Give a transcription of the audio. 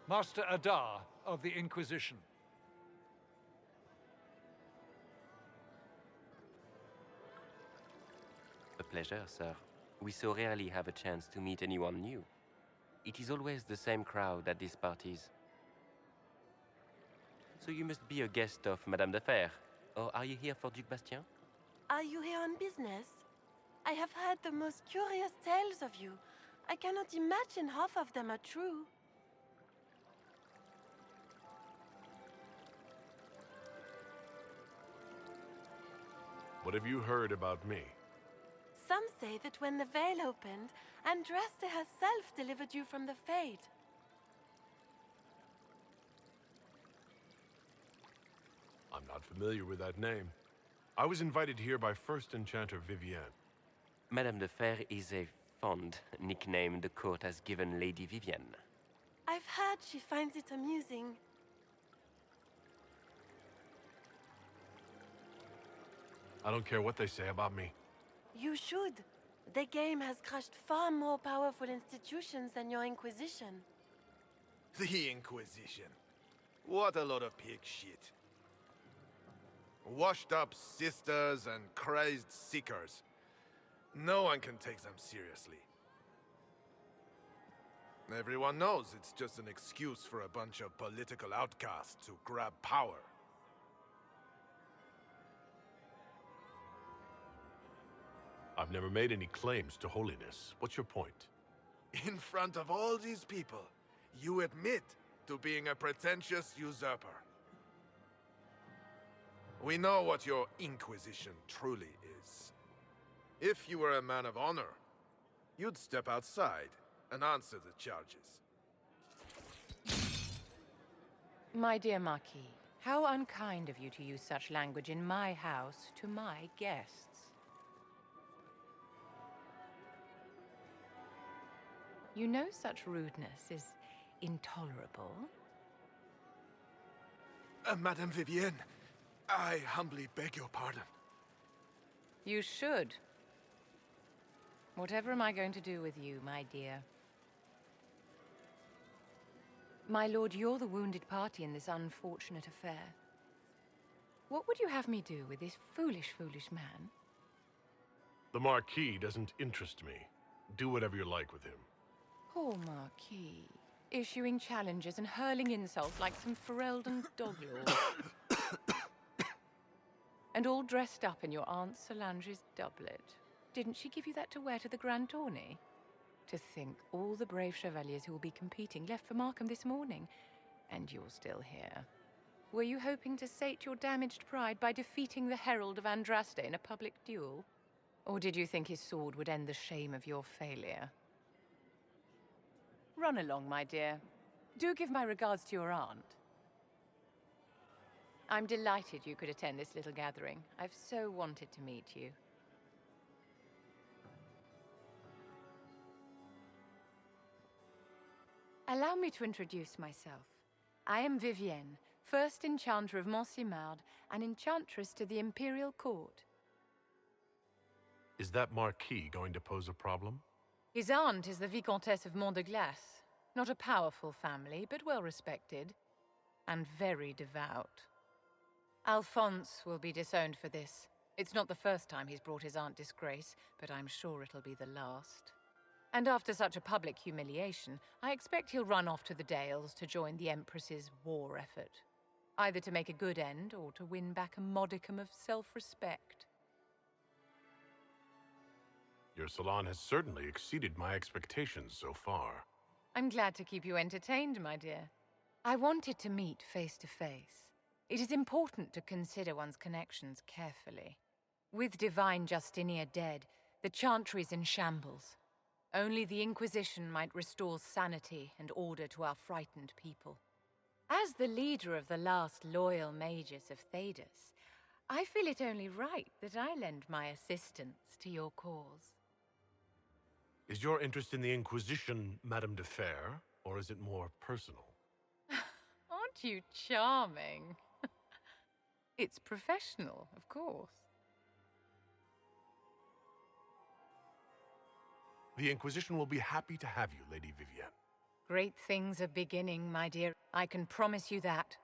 Master Adar of the Inquisition. A pleasure, sir. We so rarely have a chance to meet anyone new. It is always the same crowd at these parties. So you must be a guest of Madame de Fer, or are you here for Duc Bastien? Are you here on business? I have heard the most curious tales of you. I cannot imagine half of them are true. What have you heard about me? Some say that when the veil opened, Andraste herself delivered you from the Fade. I'm not familiar with that name. I was invited here by First Enchanter Vivienne. Madame de Fer is a fond nickname the court has given Lady Vivienne. I've heard she finds it amusing. I don't care what they say about me. You should. The game has crushed far more powerful institutions than your Inquisition. The Inquisition. What a lot of pig shit. Washed up sisters and crazed seekers. No one can take them seriously. Everyone knows it's just an excuse for a bunch of political outcasts to grab power. I've never made any claims to holiness. What's your point? In front of all these people, you admit to being a pretentious usurper. We know what your Inquisition truly is. If you were a man of honor, you'd step outside and answer the charges. My dear Marquis, how unkind of you to use such language in my house to my guests. You know such rudeness is intolerable. Madame Vivienne, I humbly beg your pardon. You should. Whatever am I going to do with you, my dear? My lord, you're the wounded party in this unfortunate affair. What would you have me do with this foolish, foolish man? The Marquis doesn't interest me. Do whatever you like with him. Poor Marquis. Issuing challenges and hurling insults like some Ferelden doglord. And all dressed up in your Aunt Solange's doublet. Didn't she give you that to wear to the Grand Tourney? To think all the brave chevaliers who will be competing left for Markham this morning, and you're still here. Were you hoping to sate your damaged pride by defeating the Herald of Andraste in a public duel? Or did you think his sword would end the shame of your failure? Run along, my dear. Do give my regards to your aunt. I'm delighted you could attend this little gathering. I've so wanted to meet you. Allow me to introduce myself. I am Vivienne, first enchanter of Montsimard and enchantress to the Imperial Court. Is that Marquis going to pose a problem? His aunt is the Vicomtesse of Mont de Glace. Not a powerful family, but well respected. And very devout. Alphonse will be disowned for this. It's not the first time he's brought his aunt disgrace, but I'm sure it'll be the last. And after such a public humiliation, I expect he'll run off to the Dales to join the Empress's war effort. Either to make a good end, or to win back a modicum of self-respect. Your salon has certainly exceeded my expectations so far. I'm glad to keep you entertained, my dear. I wanted to meet face to face. It is important to consider one's connections carefully. With Divine Justinia dead, the Chantry's in shambles. Only the Inquisition might restore sanity and order to our frightened people. As the leader of the last loyal mages of Thedas, I feel it only right that I lend my assistance to your cause. Is your interest in the Inquisition, Madame de Fer, or is it more personal? Aren't you charming? It's professional, of course. The Inquisition will be happy to have you, Lady Vivienne. Great things are beginning, my dear. I can promise you that.